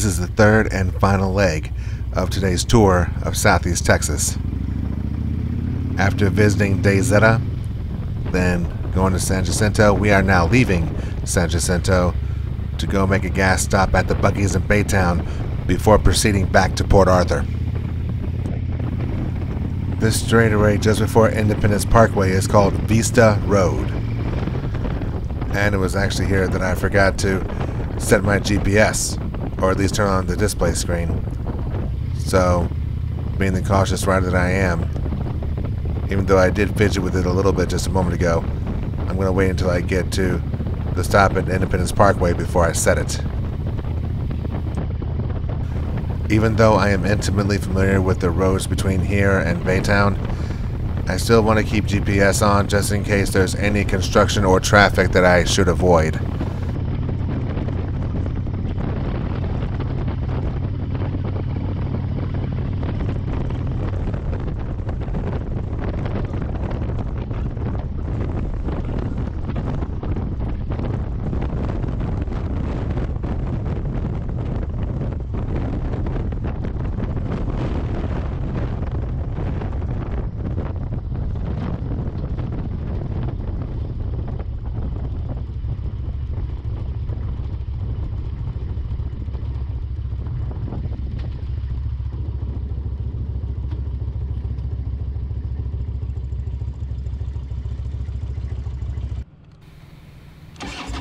This is the third and final leg of today's tour of Southeast Texas. After visiting De Zeta, then going to San Jacinto, we are now leaving San Jacinto to go make a gas stop at the Buc-ee's in Baytown before proceeding back to Port Arthur. This straightaway just before Independence Parkway is called Vista Road. And it was actually here that I forgot to set my GPS, or at least turn on the display screen. So, being the cautious rider that I am, even though I did fidget with it a little bit just a moment ago, I'm going to wait until I get to the stop at Independence Parkway before I set it. Even though I am intimately familiar with the roads between here and Baytown, I still want to keep GPS on just in case there's any construction or traffic that I should avoid.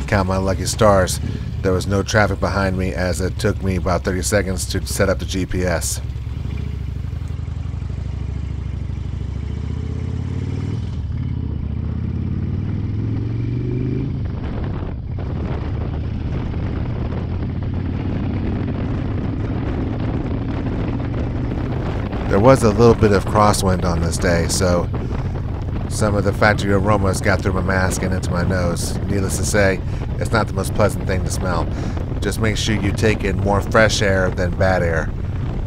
Count my lucky stars, there was no traffic behind me as it took me about 30 seconds to set up the GPS. There was a little bit of crosswind on this day, so some of the factory aromas got through my mask and into my nose. Needless to say, it's not the most pleasant thing to smell. Just make sure you take in more fresh air than bad air,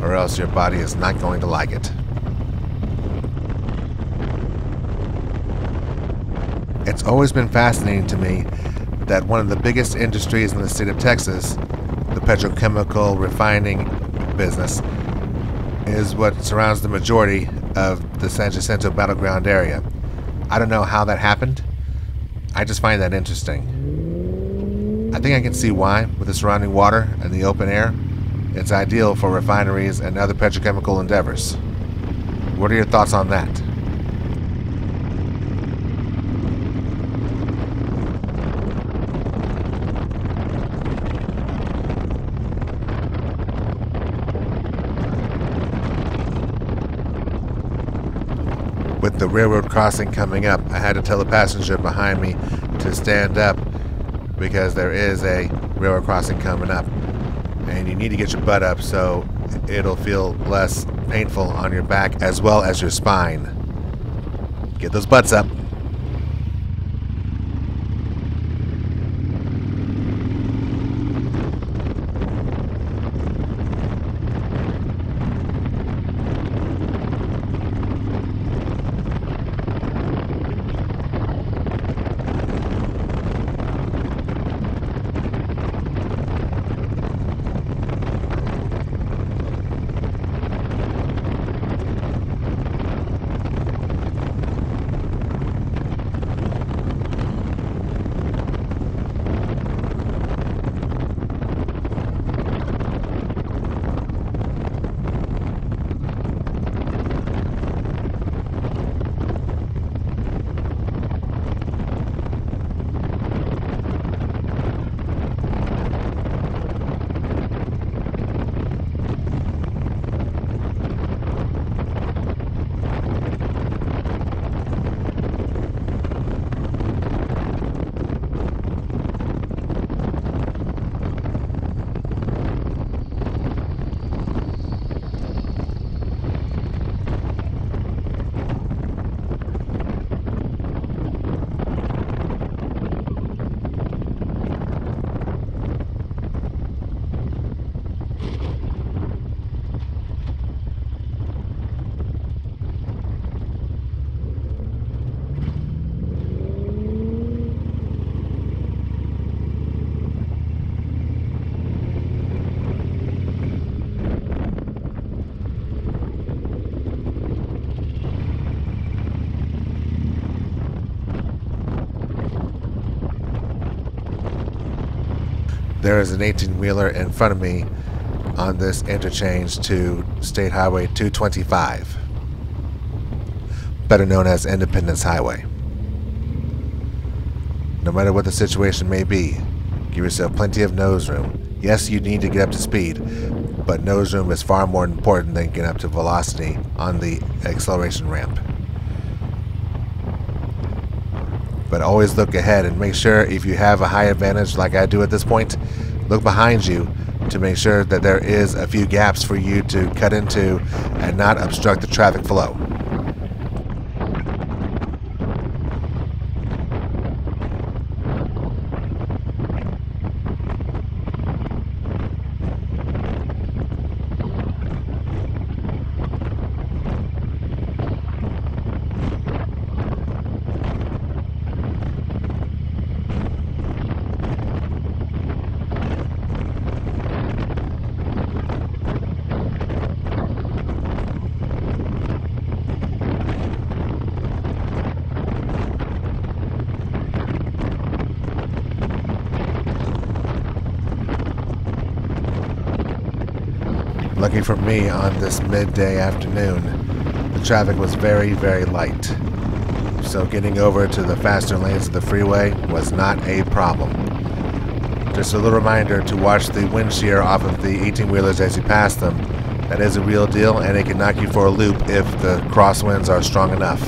or else your body is not going to like it. It's always been fascinating to me that one of the biggest industries in the state of Texas, the petrochemical refining business, is what surrounds the majority of the San Jacinto battleground area. I don't know how that happened. I just find that interesting. I think I can see why. With the surrounding water and the open air, it's ideal for refineries and other petrochemical endeavors. What are your thoughts on that? With the railroad crossing coming up, I had to tell the passenger behind me to stand up because there is a railroad crossing coming up. And you need to get your butt up so it'll feel less painful on your back as well as your spine. Get those butts up. There is an 18-wheeler in front of me on this interchange to State Highway 225, better known as Independence Highway. No matter what the situation may be, give yourself plenty of nose room. Yes, you need to get up to speed, but nose room is far more important than getting up to velocity on the acceleration ramp. But always look ahead and make sure, if you have a high advantage like I do at this point, look behind you to make sure that there is a few gaps for you to cut into and not obstruct the traffic flow. Lucky for me, on this midday afternoon, the traffic was very, very light. So getting over to the faster lanes of the freeway was not a problem. Just a little reminder to watch the wind shear off of the 18-wheelers as you pass them. That is a real deal, and it can knock you for a loop if the crosswinds are strong enough.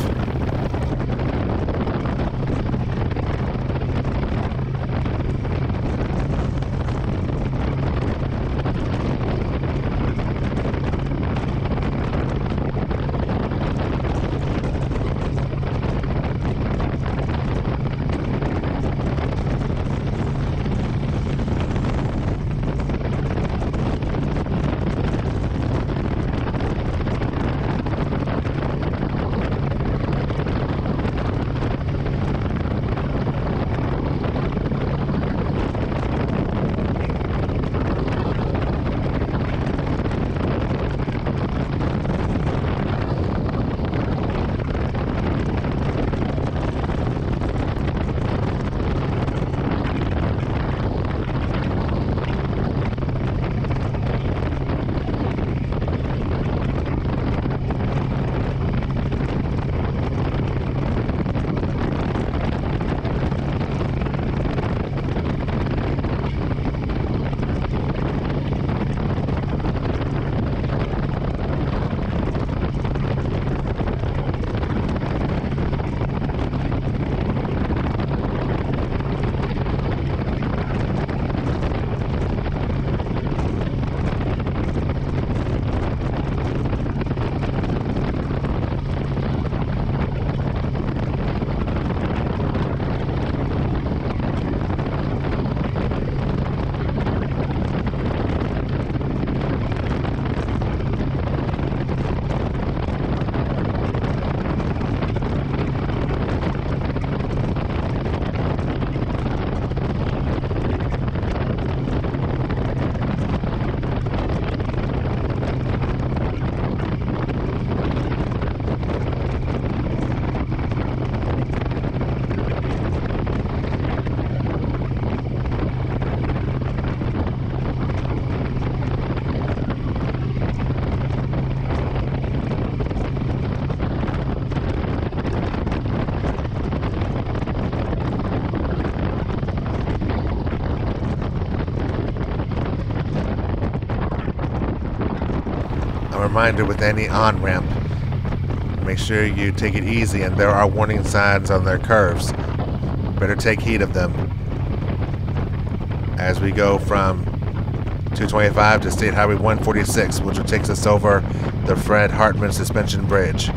Reminder with any on-ramp, make sure you take it easy, and there are warning signs on their curves. Better take heed of them. As we go from 225 to State Highway 146, which takes us over the Fred Hartman Suspension Bridge.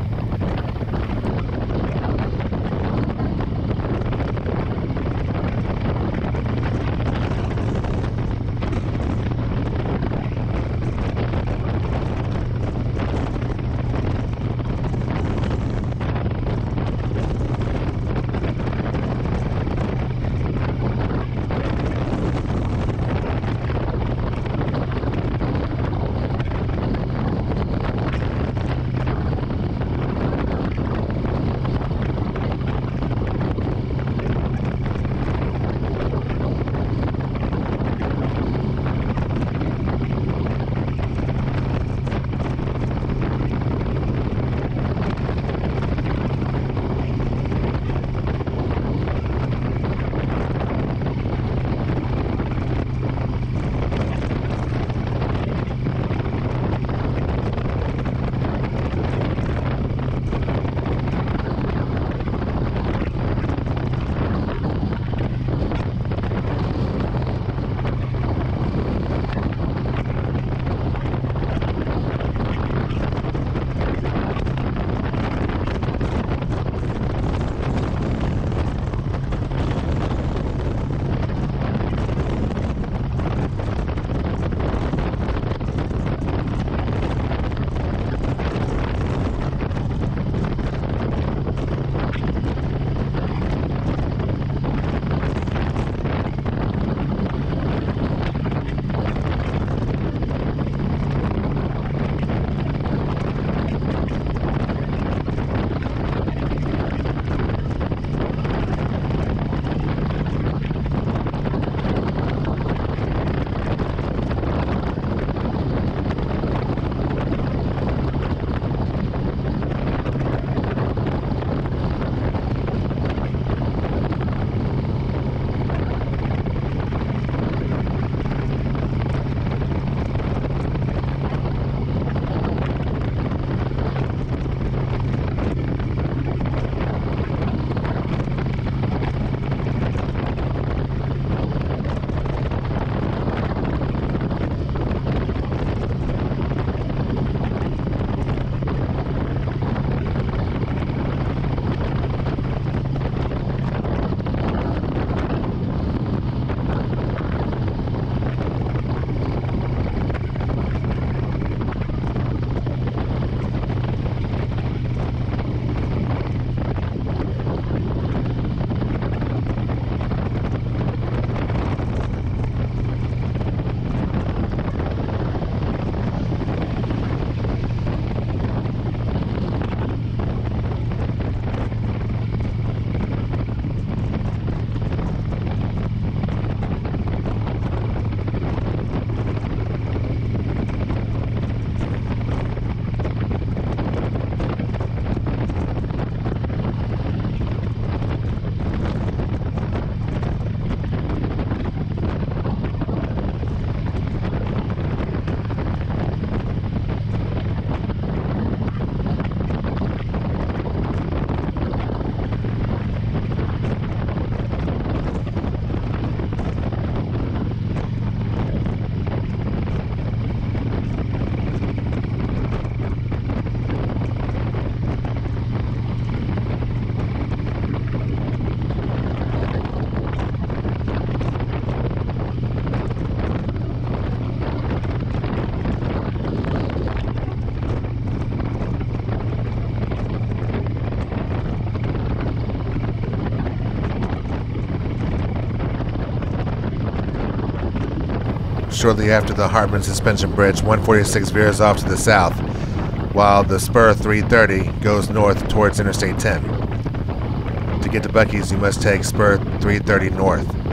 shortly after the Hartman Suspension Bridge, 146 veers off to the south, while the spur 330 goes north towards Interstate 10. To get to Buc-ee's, you must take spur 330 north.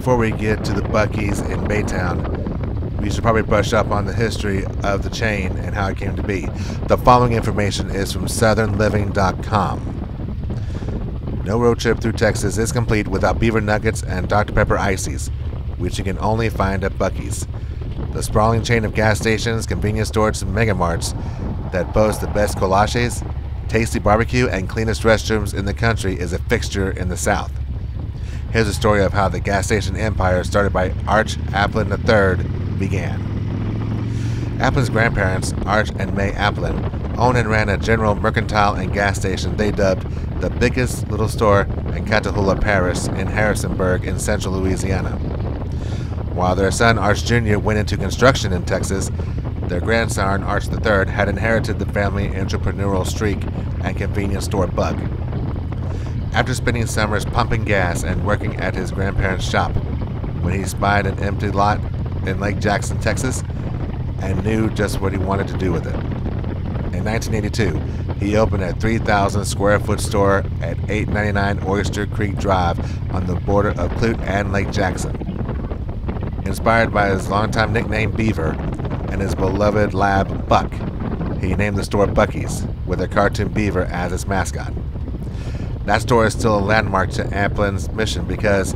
Before we get to the Buc-ee's in Baytown, we should probably brush up on the history of the chain and how it came to be. The following information is from southernliving.com. No road trip through Texas is complete without beaver nuggets and Dr. Pepper ices, which you can only find at Buc-ee's. The sprawling chain of gas stations, convenience stores, and mega marts that boast the best collages, tasty barbecue, and cleanest restrooms in the country is a fixture in the South. Here's a story of how the gas station empire started by Arch Applin III began. Applin's grandparents, Arch and May Applin, owned and ran a general mercantile and gas station they dubbed the biggest little store in Catahoula Parish in Harrisonburg in central Louisiana. While their son Arch Jr. went into construction in Texas, their grandson Arch III had inherited the family entrepreneurial streak and convenience store bug. After spending summers pumping gas and working at his grandparents' shop, when he spied an empty lot in Lake Jackson, Texas, and knew just what he wanted to do with it. In 1982, he opened a 3,000 square foot store at 899 Oyster Creek Drive on the border of Clute and Lake Jackson. Inspired by his longtime nickname Beaver and his beloved lab Buck, he named the store Buc-ee's. with a cartoon beaver as its mascot. That store is still a landmark to Applin's mission because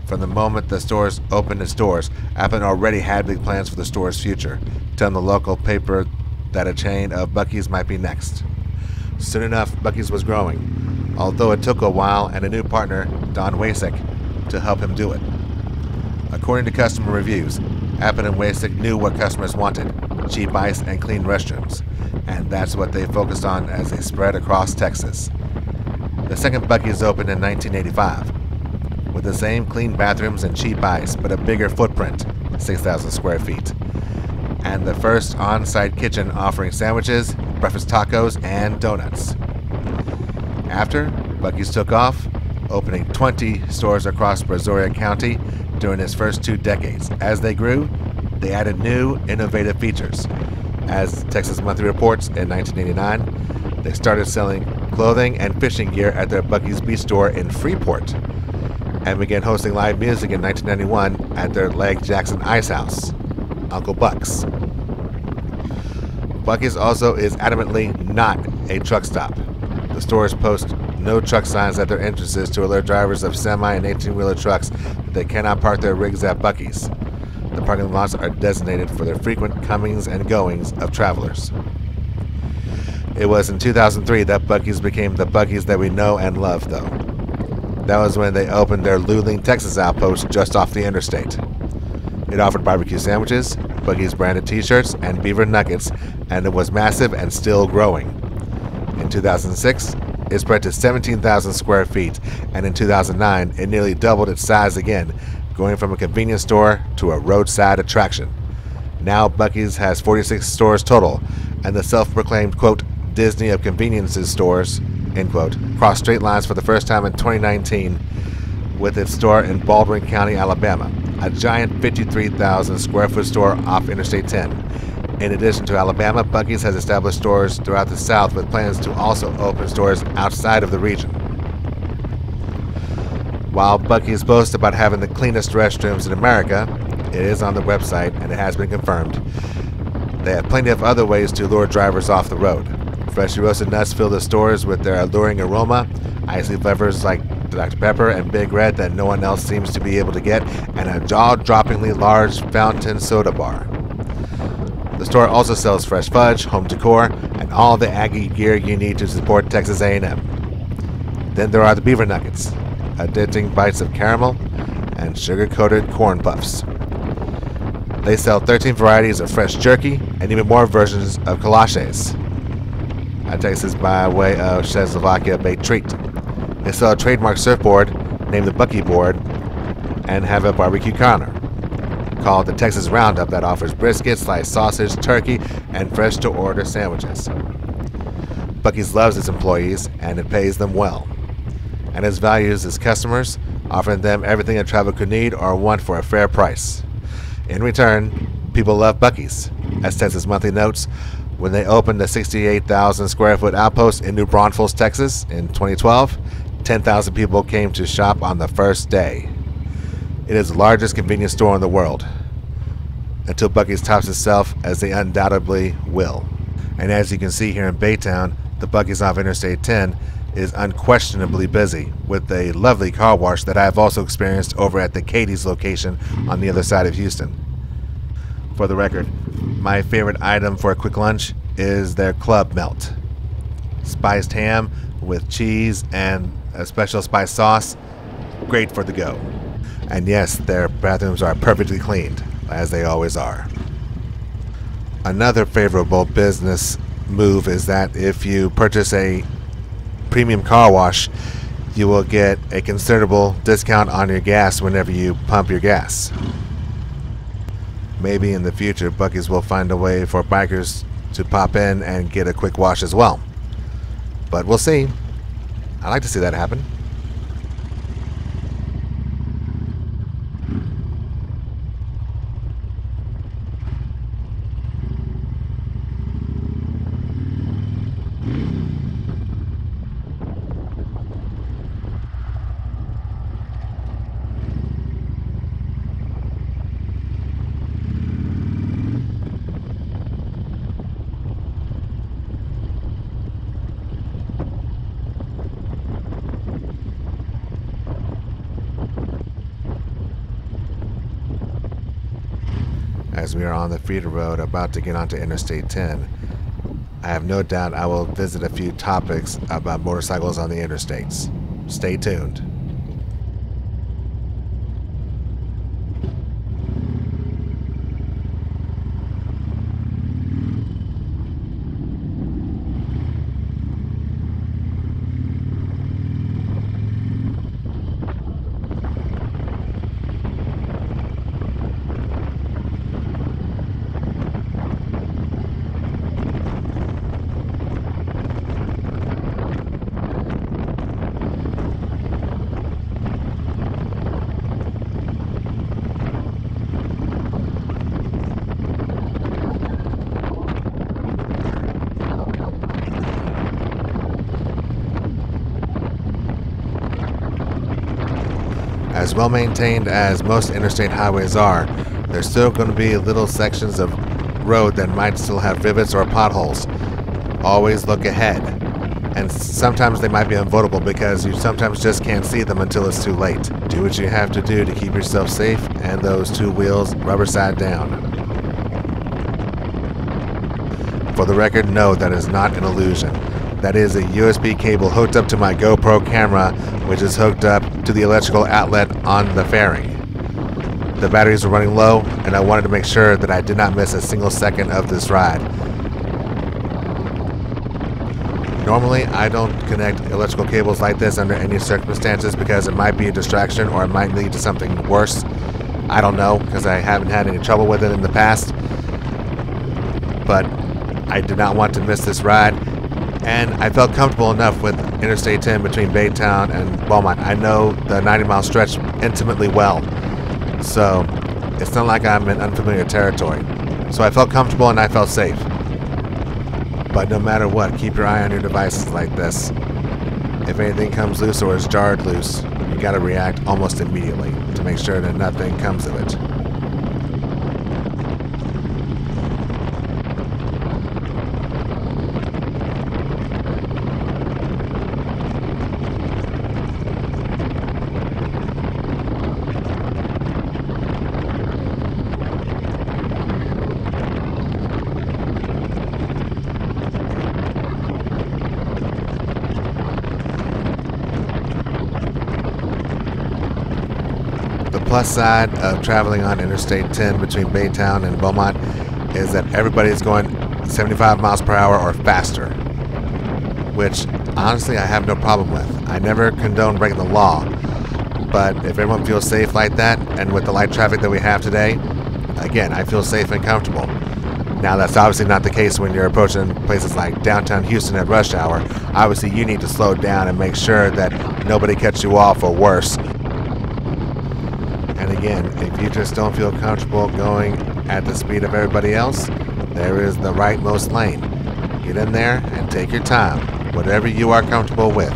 from the moment the stores opened its doors, Applin already had big plans for the store's future, telling the local paper that a chain of Buc-ee's might be next. Soon enough, Buc-ee's was growing, although it took a while and a new partner, Don Wasik, to help him do it. According to customer reviews, Applin and Wasik knew what customers wanted: cheap ice and clean restrooms, and that's what they focused on as they spread across Texas. The second Buc-ee's opened in 1985, with the same clean bathrooms and cheap ice, but a bigger footprint, 6,000 square feet, and the first on-site kitchen offering sandwiches, breakfast tacos, and donuts. After, Buc-ee's took off, opening 20 stores across Brazoria County during its first 2 decades. As they grew, they added new, innovative features. As Texas Monthly reports, in 1989, they started selling clothing and fishing gear at their Buc-ee's Beach store in Freeport, and began hosting live music in 1991 at their Lake Jackson Ice House, Uncle Buck's. Buc-ee's also is adamantly not a truck stop. The stores post no truck signs at their entrances to alert drivers of semi and 18-wheeler trucks that they cannot park their rigs at Buc-ee's. The parking lots are designated for the frequent comings and goings of travelers. It was in 2003 that Buc-ee's became the Buc-ee's that we know and love, though. That was when they opened their Luling, Texas outpost just off the interstate. It offered barbecue sandwiches, Buc-ee's branded t-shirts, and beaver nuggets, and it was massive and still growing. In 2006, it spread to 17,000 square feet, and in 2009, it nearly doubled its size again, going from a convenience store to a roadside attraction. Now Buc-ee's has 46 stores total, and the self-proclaimed, quote, Disney of conveniences stores, end quote, crossed state lines for the first time in 2019 with its store in Baldwin County, Alabama, a giant 53,000 square foot store off Interstate 10. In addition to Alabama, Buc-ee's has established stores throughout the South with plans to also open stores outside of the region. While Buc-ee's boasts about having the cleanest restrooms in America, it is on the website and it has been confirmed. They have plenty of other ways to lure drivers off the road. Freshly roasted nuts fill the stores with their alluring aroma, icy flavors like Dr. Pepper and Big Red that no one else seems to be able to get, and a jaw-droppingly large fountain soda bar. The store also sells fresh fudge, home decor, and all the Aggie gear you need to support Texas A&M. Then there are the beaver nuggets, addicting bites of caramel and sugar-coated corn puffs. They sell 13 varieties of fresh jerky and even more versions of kolaches. I take this by way of Czechoslovakia baked treat. They sell a trademark surfboard named the Buc-ee board and have a barbecue counter called the Texas Roundup that offers brisket, sliced sausage, turkey, and fresh-to-order sandwiches. Buc-ee's loves its employees and it pays them well, and it values its customers, offering them everything a traveler could need or want for a fair price. In return, people love Buc-ee's. As Texas Monthly notes, when they opened the 68,000 square foot outpost in New Braunfels, Texas in 2012, 10,000 people came to shop on the first day. It is the largest convenience store in the world, until Buc-ee's tops itself, as they undoubtedly will. And as you can see here in Baytown, the Buc-ee's off Interstate 10 is unquestionably busy, with a lovely car wash that I have also experienced over at the Katie's location on the other side of Houston. For the record, my favorite item for a quick lunch is their club melt. Spiced ham with cheese and a special spice sauce, great for the go. And yes, their bathrooms are perfectly cleaned, as they always are. Another favorable business move is that if you purchase a premium car wash, you will get a considerable discount on your gas whenever you pump your gas. Maybe in the future, Buc-ee's will find a way for bikers to pop in and get a quick wash as well. But we'll see. I'd like to see that happen. as we are on the feeder road about to get onto Interstate 10. I have no doubt I will visit a few topics about motorcycles on the interstates. Stay tuned. As well maintained as most interstate highways are, there's still going to be little sections of road that might still have rivets or potholes. Always look ahead. And sometimes they might be unavoidable because you sometimes just can't see them until it's too late. Do what you have to do to keep yourself safe and those two wheels rubber side down. For the record, no, that is not an illusion. That is a USB cable hooked up to my GoPro camera, which is hooked up to the electrical outlet on the fairing. The batteries were running low, and I wanted to make sure that I did not miss a single second of this ride. Normally, I don't connect electrical cables like this under any circumstances because it might be a distraction or it might lead to something worse. I don't know, because I haven't had any trouble with it in the past. But I did not want to miss this ride. And I felt comfortable enough with Interstate 10 between Baytown and Beaumont. I know the 90-mile stretch intimately well, so it's not like I'm in unfamiliar territory. So I felt comfortable and I felt safe. But no matter what, keep your eye on your devices like this. If anything comes loose or is jarred loose, you gotta react almost immediately to make sure that nothing comes of it. The plus side of traveling on Interstate 10 between Baytown and Beaumont is that everybody is going 75 miles per hour or faster, which honestly I have no problem with. I never condone breaking the law, but if everyone feels safe like that, and with the light traffic that we have today, again, I feel safe and comfortable. Now that's obviously not the case when you're approaching places like downtown Houston at rush hour. Obviously you need to slow down and make sure that nobody cuts you off or worse. And again, if you just don't feel comfortable going at the speed of everybody else, there is the rightmost lane. Get in there and take your time, whatever you are comfortable with.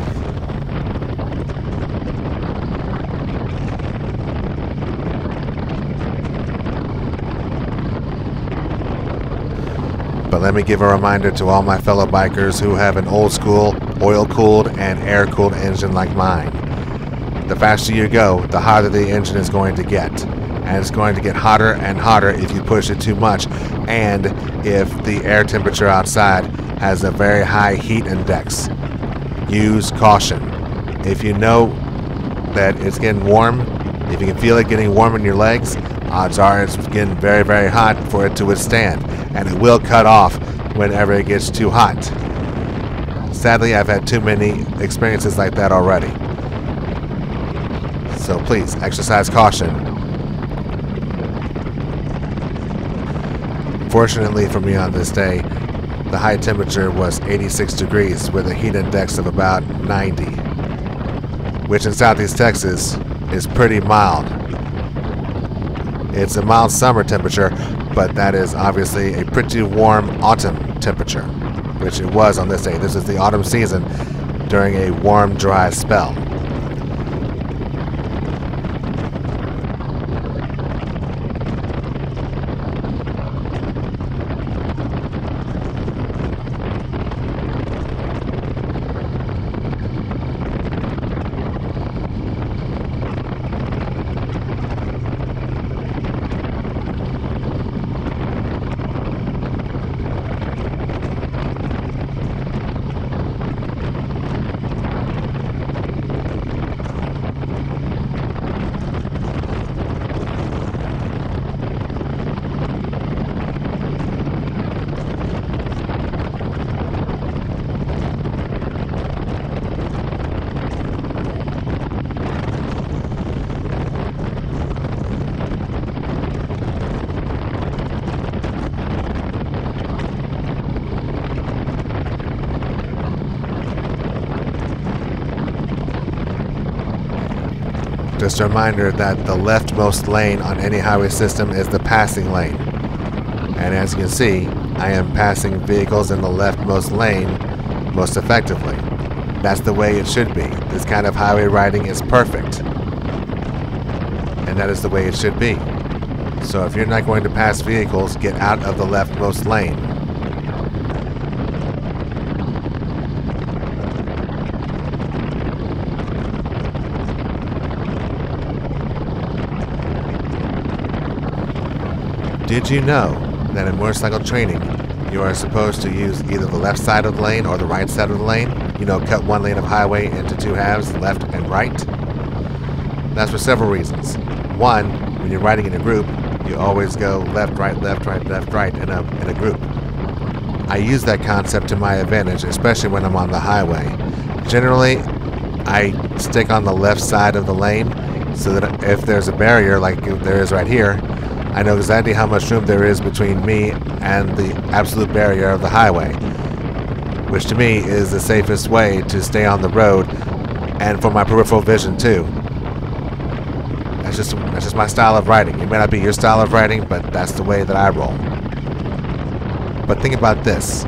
But let me give a reminder to all my fellow bikers who have an old school, oil-cooled and air-cooled engine like mine. The faster you go, the hotter the engine is going to get. And it's going to get hotter and hotter if you push it too much, and if the air temperature outside has a very high heat index. Use caution. If you know that it's getting warm, if you can feel it getting warm in your legs, odds are it's getting very, very hot for it to withstand, and it will cut off whenever it gets too hot. Sadly, I've had too many experiences like that already. So please, exercise caution. Fortunately for me on this day, the high temperature was 86 degrees with a heat index of about 90, which in Southeast Texas is pretty mild. It's a mild summer temperature, but that is obviously a pretty warm autumn temperature, which it was on this day. This is the autumn season during a warm, dry spell. Just a reminder that the leftmost lane on any highway system is the passing lane. And as you can see, I am passing vehicles in the leftmost lane most effectively. That's the way it should be. This kind of highway riding is perfect. And that is the way it should be. So if you're not going to pass vehicles, get out of the leftmost lane. Did you know that in motorcycle training, you are supposed to use either the left side of the lane or the right side of the lane? You know, cut one lane of highway into two halves, left and right. That's for several reasons. One, when you're riding in a group, you always go left, right, left, right, left, right in a group. I use that concept to my advantage, especially when I'm on the highway. Generally, I stick on the left side of the lane so that if there's a barrier like there is right here, I know exactly how much room there is between me and the absolute barrier of the highway, which to me is the safest way to stay on the road and for my peripheral vision too. That's just my style of riding. It may not be your style of riding, but that's the way that I roll. But think about this.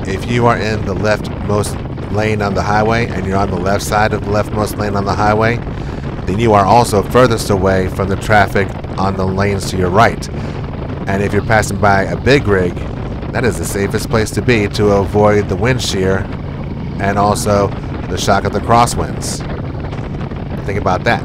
If you are in the leftmost lane on the highway and you're on the left side of the leftmost lane on the highway, then you are also furthest away from the traffic on the lanes to your right. And if you're passing by a big rig, that is the safest place to be to avoid the wind shear and also the shock of the crosswinds. Think about that.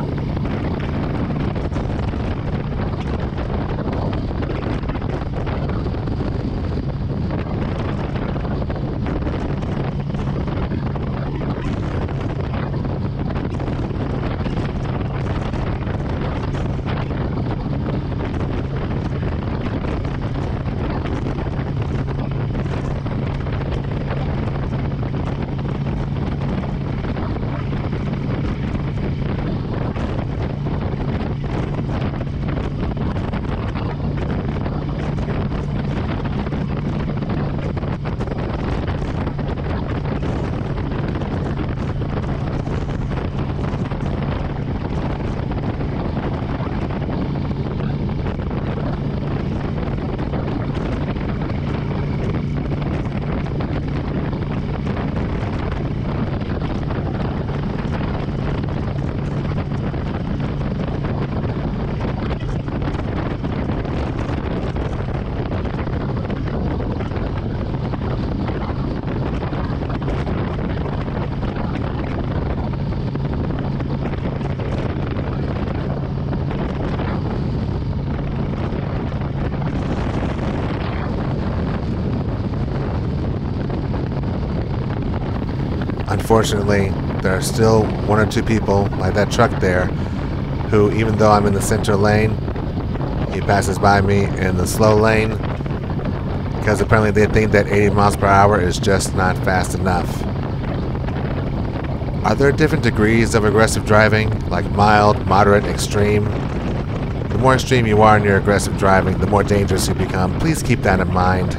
Unfortunately, there are still one or two people like that truck there who, even though I'm in the center lane, he passes by me in the slow lane because apparently they think that 80 miles per hour is just not fast enough. Are there different degrees of aggressive driving, like mild, moderate, extreme? The more extreme you are in your aggressive driving, the more dangerous you become. Please keep that in mind.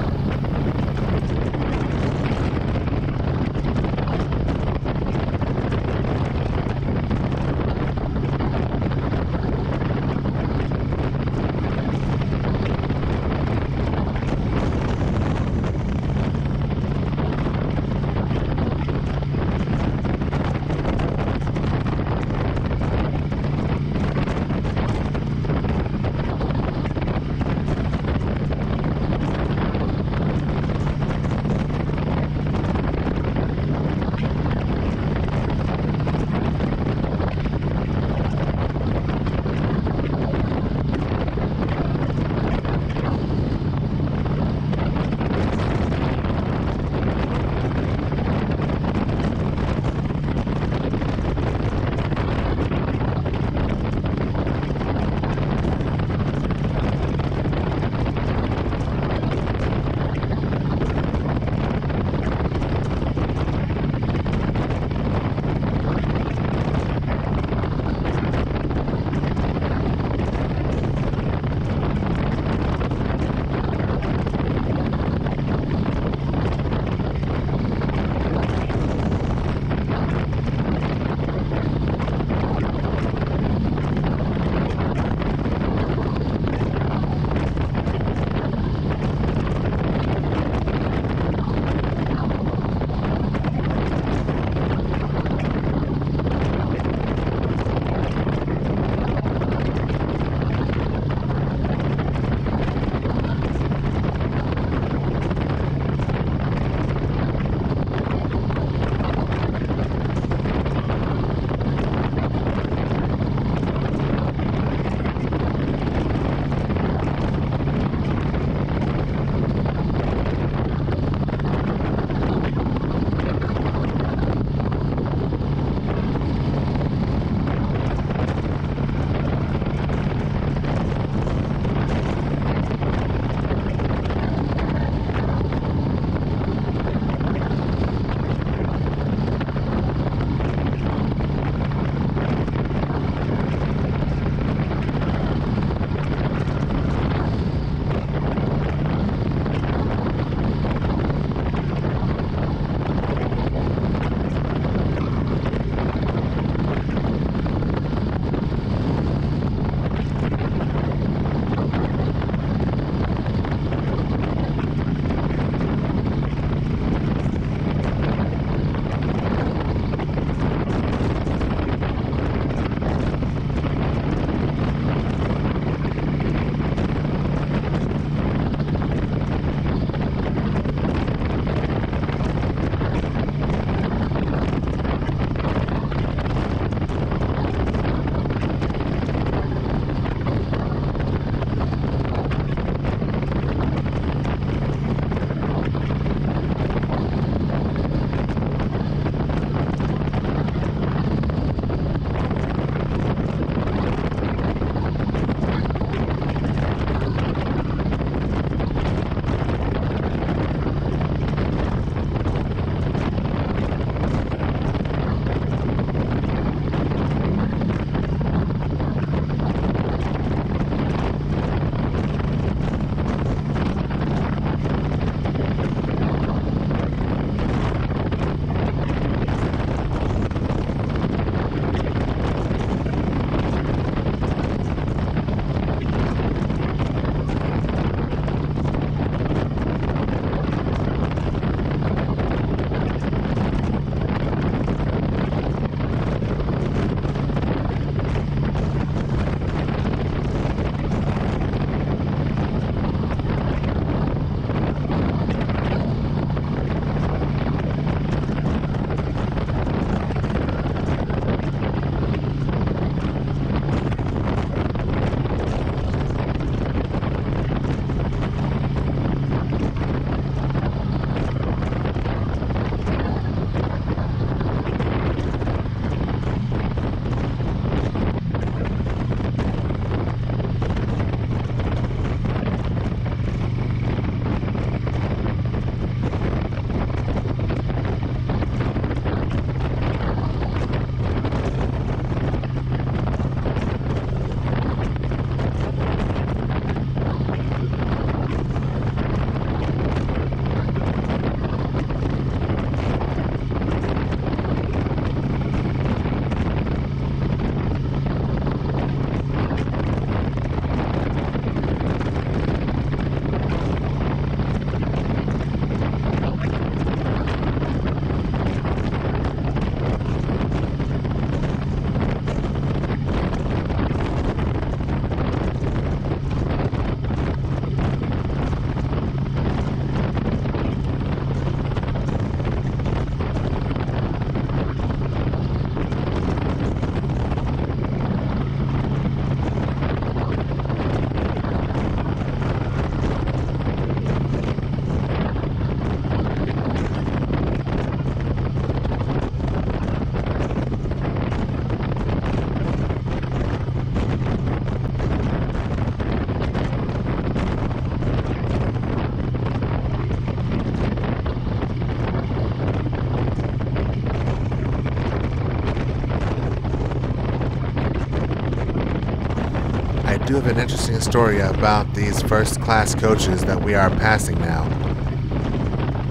of an interesting story about these first-class coaches that we are passing now.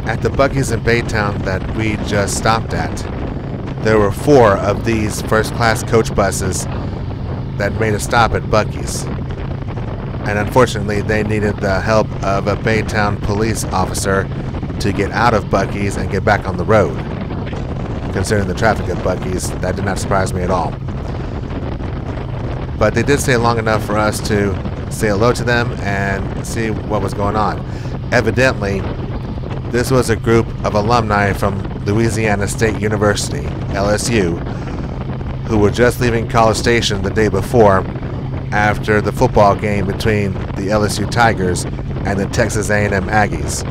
At the Buc-ee's in Baytown that we just stopped at, there were 4 of these first-class coach buses that made a stop at Buc-ee's. And unfortunately, they needed the help of a Baytown police officer to get out of Buc-ee's and get back on the road. Considering the traffic at Buc-ee's, that did not surprise me at all. But they did stay long enough for us to say hello to them and see what was going on. Evidently, this was a group of alumni from Louisiana State University, LSU, who were just leaving College Station the day before after the football game between the LSU Tigers and the Texas A&M Aggies,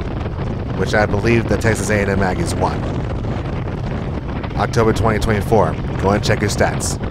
which I believe the Texas A&M Aggies won. October 2024. Go and check your stats.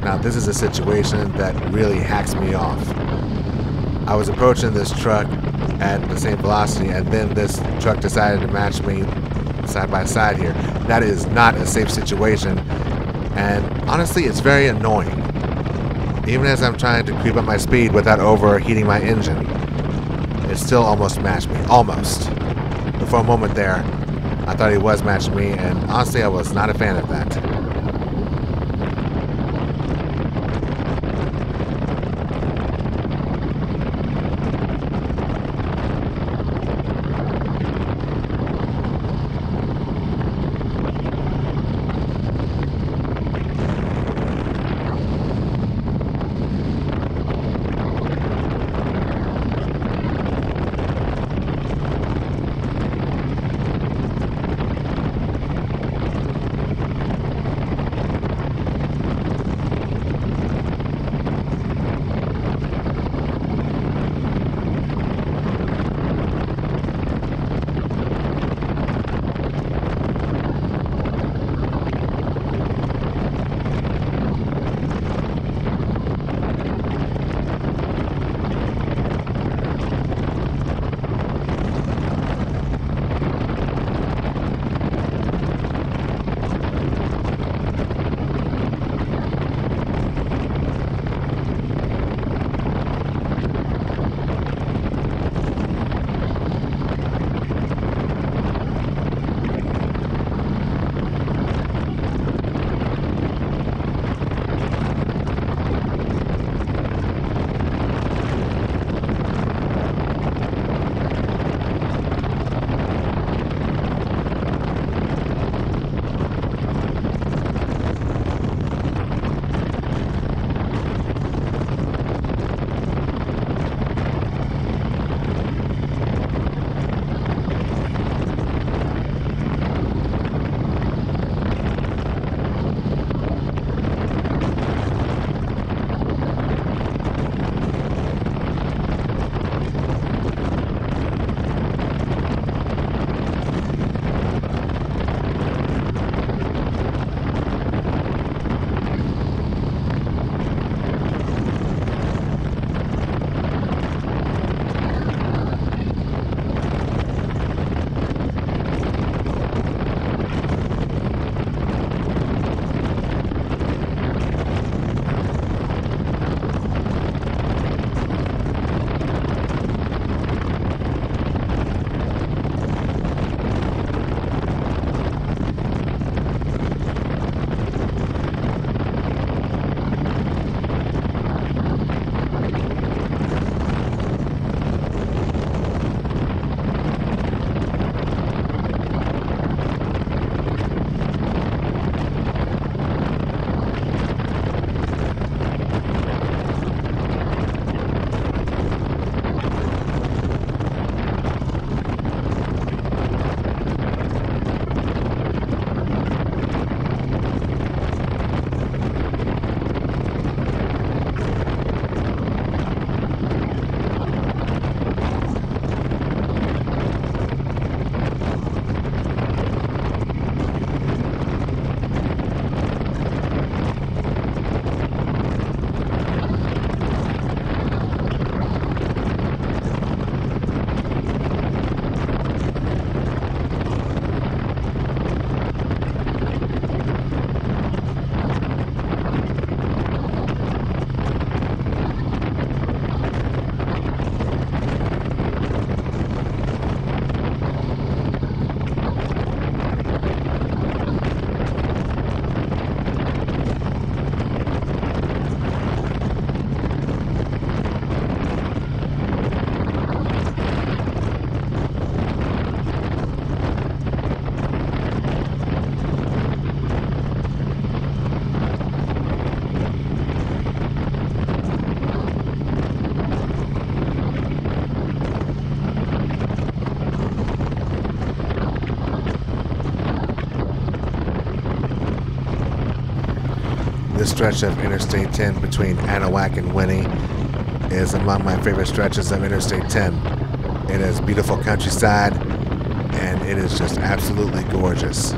Now, this is a situation that really hacks me off. I was approaching this truck at the same velocity, and then this truck decided to match me side by side here. That is not a safe situation, and honestly, it's very annoying. Even as I'm trying to creep up my speed without overheating my engine, it still almost matched me. Almost. But for a moment there, I thought he was matching me, and honestly, I was not a fan of that. stretch of Interstate 10 between Anahuac and Winnie is among my favorite stretches of Interstate 10. It is beautiful countryside, and it is just absolutely gorgeous.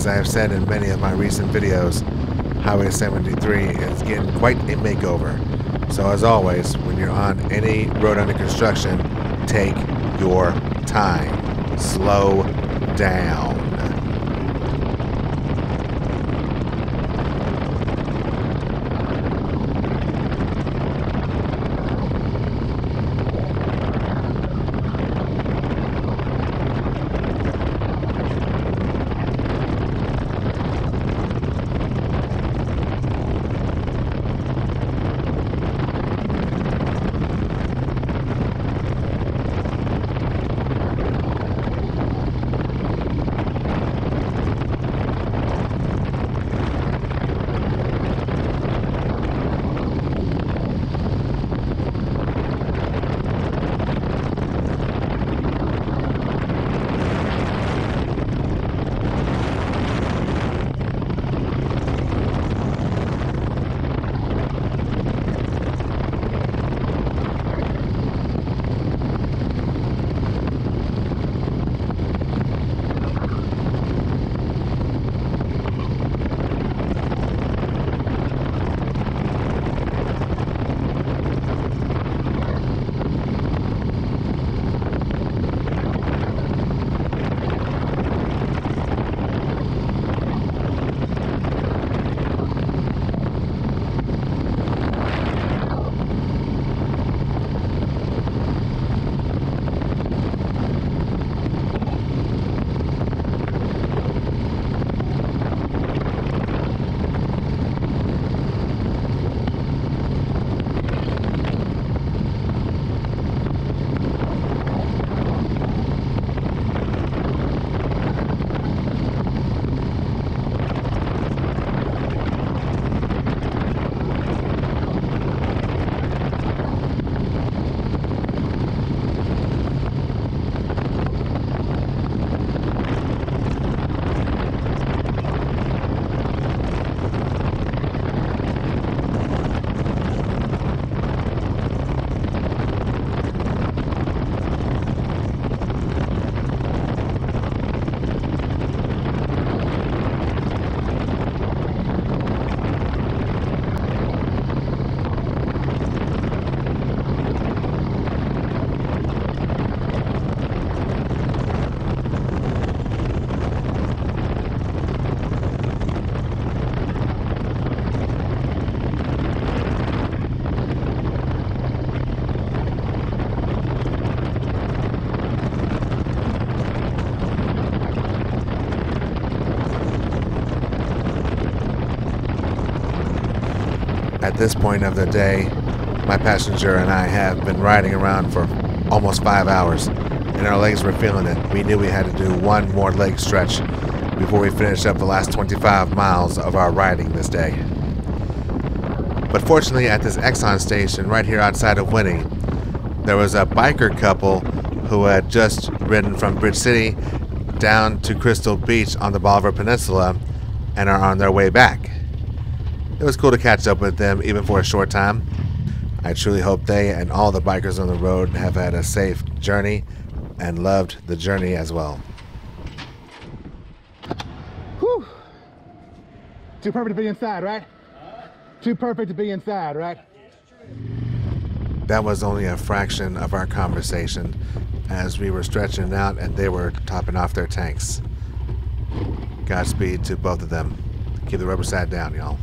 As I have said in many of my recent videos, Highway 73 is getting quite a makeover. So as always, when you're on any road under construction, take your time. Slow down. At this point of the day, my passenger and I have been riding around for almost 5 hours, and our legs were feeling it. We knew we had to do one more leg stretch before we finished up the last 25 miles of our riding this day. But fortunately, at this Exxon station right here outside of Winnie, there was a biker couple who had just ridden from Bridge City down to Crystal Beach on the Bolivar Peninsula and are on their way back. It was cool to catch up with them even for a short time. I truly hope they and all the bikers on the road have had a safe journey and loved the journey as well. Whew. Too perfect to be inside, right? Too perfect to be inside, right? That was only a fraction of our conversation as we were stretching out and they were topping off their tanks. Godspeed to both of them. Keep the rubber side down, y'all.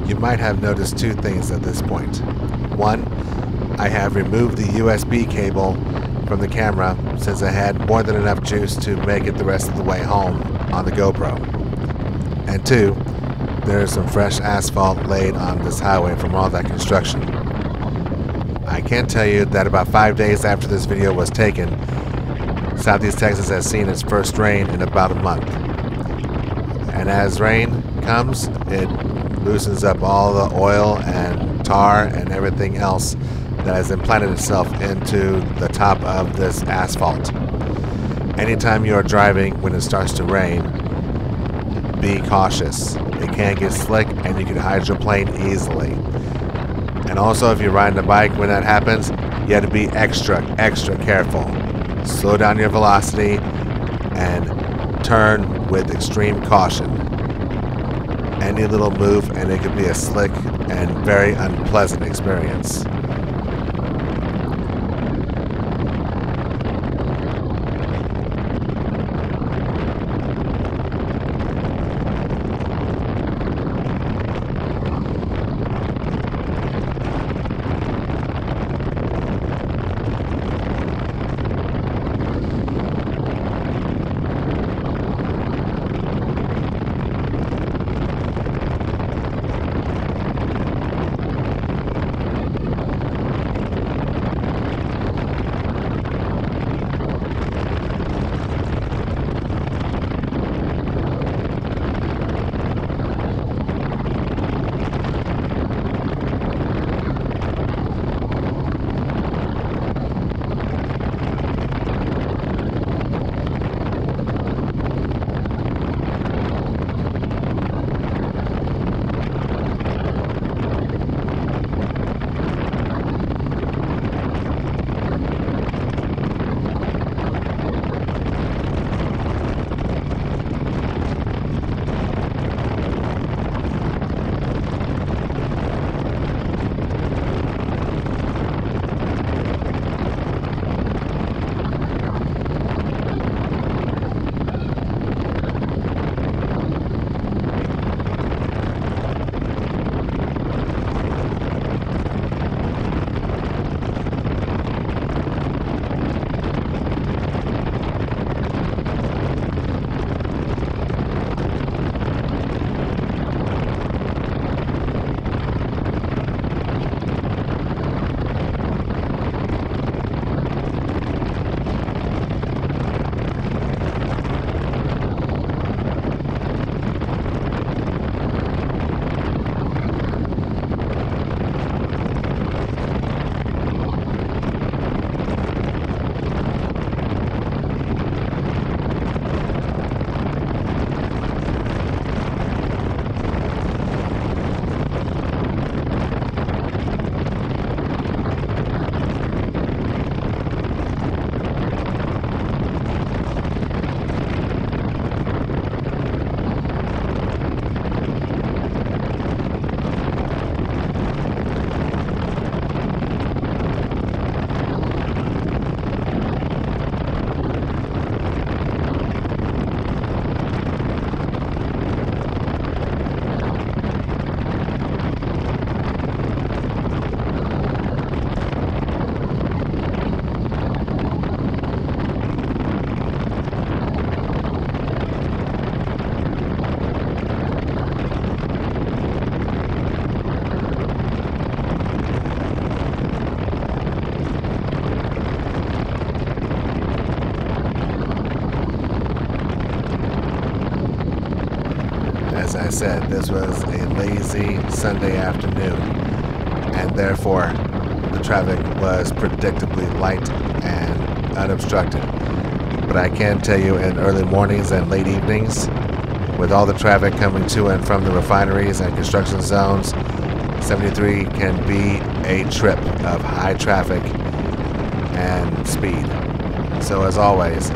You might have noticed two things at this point. One, I have removed the USB cable from the camera since I had more than enough juice to make it the rest of the way home on the GoPro. And two, there's some fresh asphalt laid on this highway from all that construction. I can tell you that about 5 days after this video was taken, Southeast Texas has seen its first rain in about a month. And as rain comes, it loosens up all the oil and tar and everything else that has implanted itself into the top of this asphalt. Anytime you are driving when it starts to rain, be cautious. It can get slick and you can hydroplane easily. And also, if you're riding a bike when that happens, you have to be extra careful. Slow down your velocity and turn with extreme caution. Any little move and it could be a slick and very unpleasant experience. As I said, this was a lazy Sunday afternoon, and therefore the traffic was predictably light and unobstructed. But I can tell you, in early mornings and late evenings, with all the traffic coming to and from the refineries and construction zones, 73 can be a trip of high traffic and speed. So as always,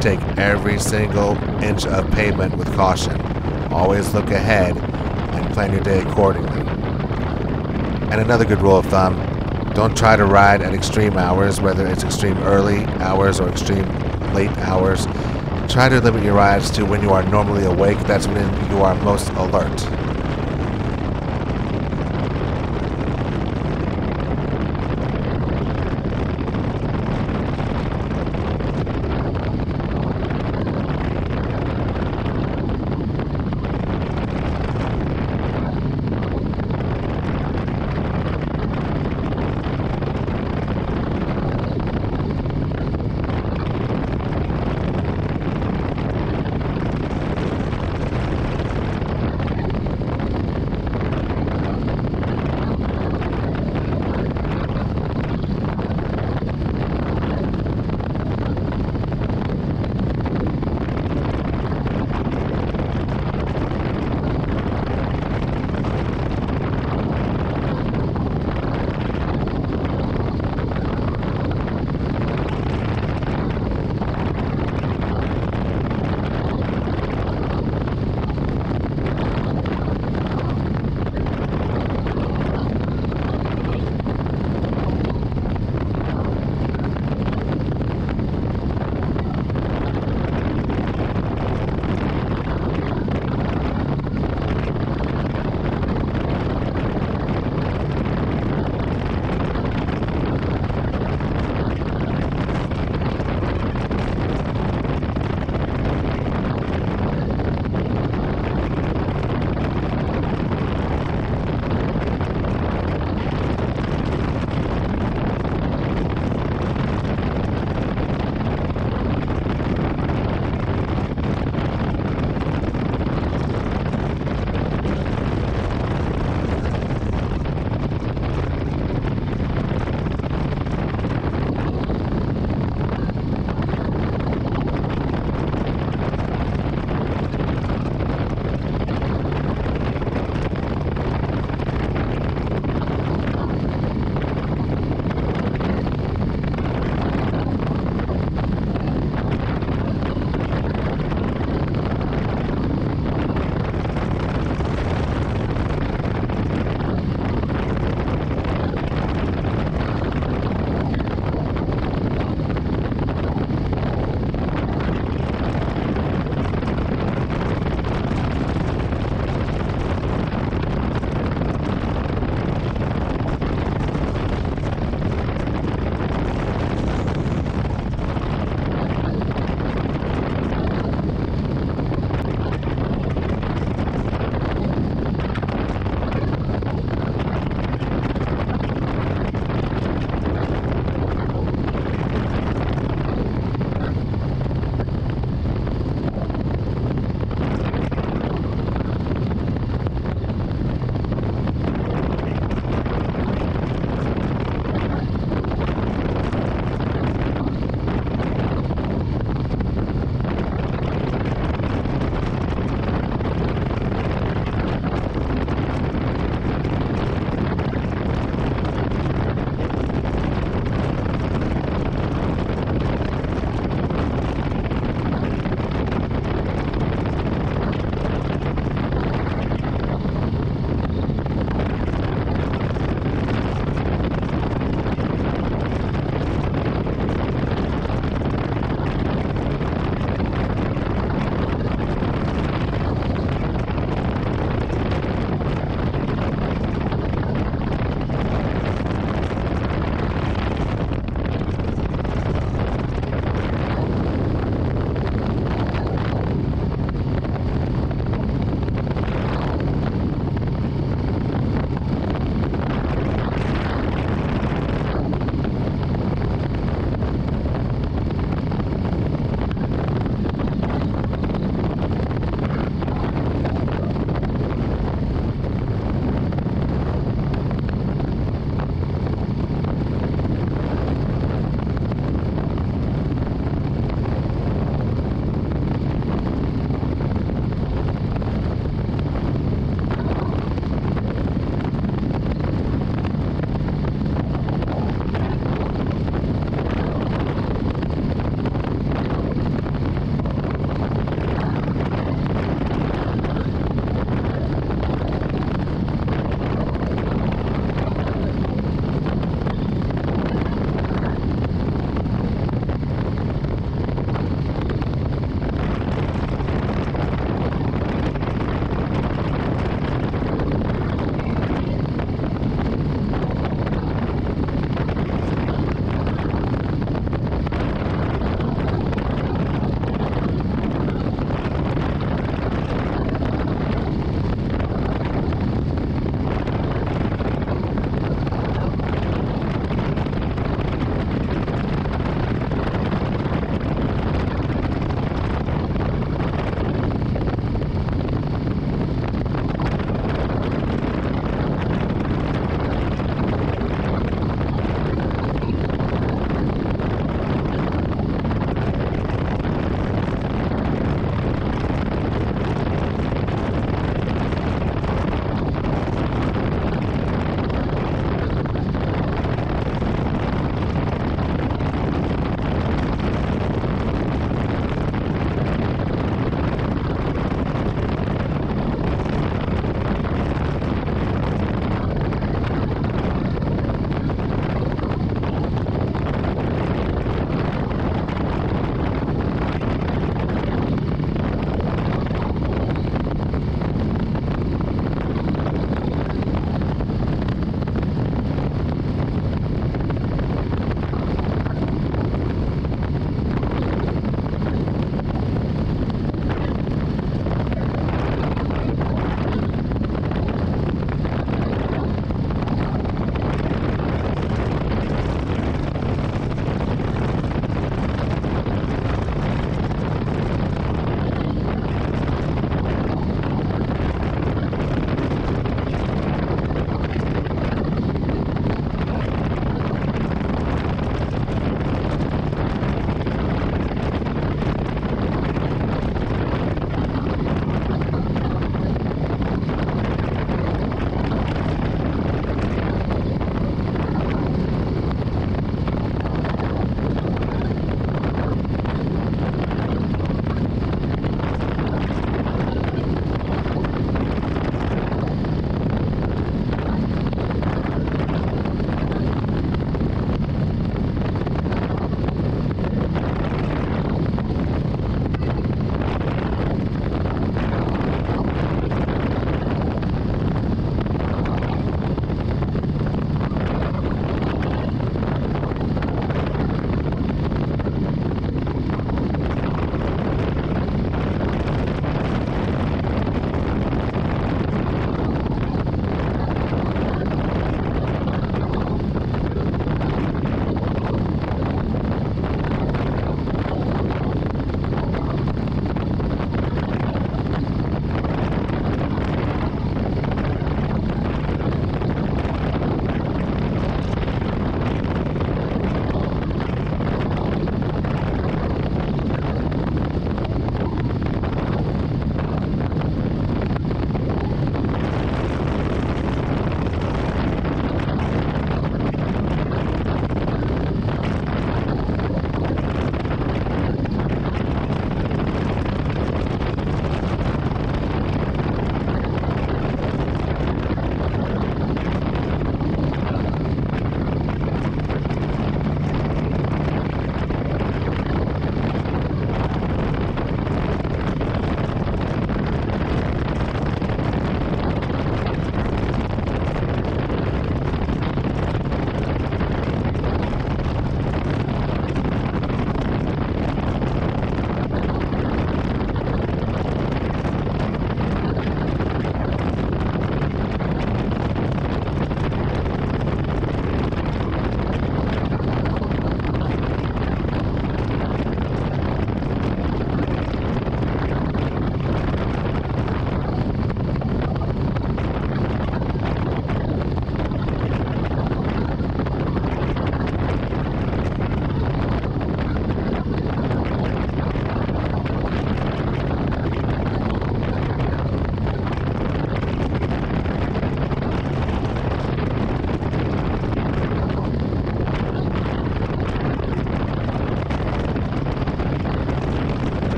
take every single inch of pavement with caution. Always look ahead and plan your day accordingly. And another good rule of thumb, don't try to ride at extreme hours, whether it's extreme early hours or extreme late hours. Try to limit your rides to when you are normally awake. That's when you are most alert.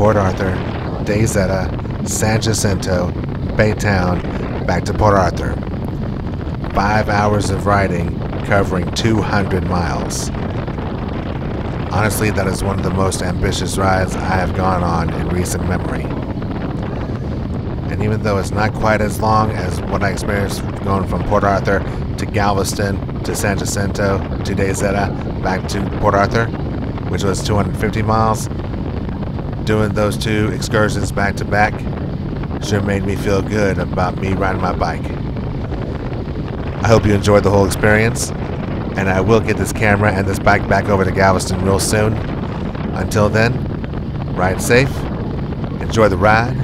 Port Arthur, DayZeta, San Jacinto, Baytown, back to Port Arthur. 5 hours of riding, covering 200 miles. Honestly, that is one of the most ambitious rides I have gone on in recent memory. And even though it's not quite as long as what I experienced going from Port Arthur to Galveston to San Jacinto to DayZeta back to Port Arthur, which was 250 miles, doing those two excursions back to back sure made me feel good about me riding my bike. I hope you enjoyed the whole experience, and I will get this camera and this bike back over to Galveston real soon. Until then, ride safe, enjoy the ride,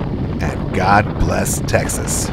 and God bless Texas.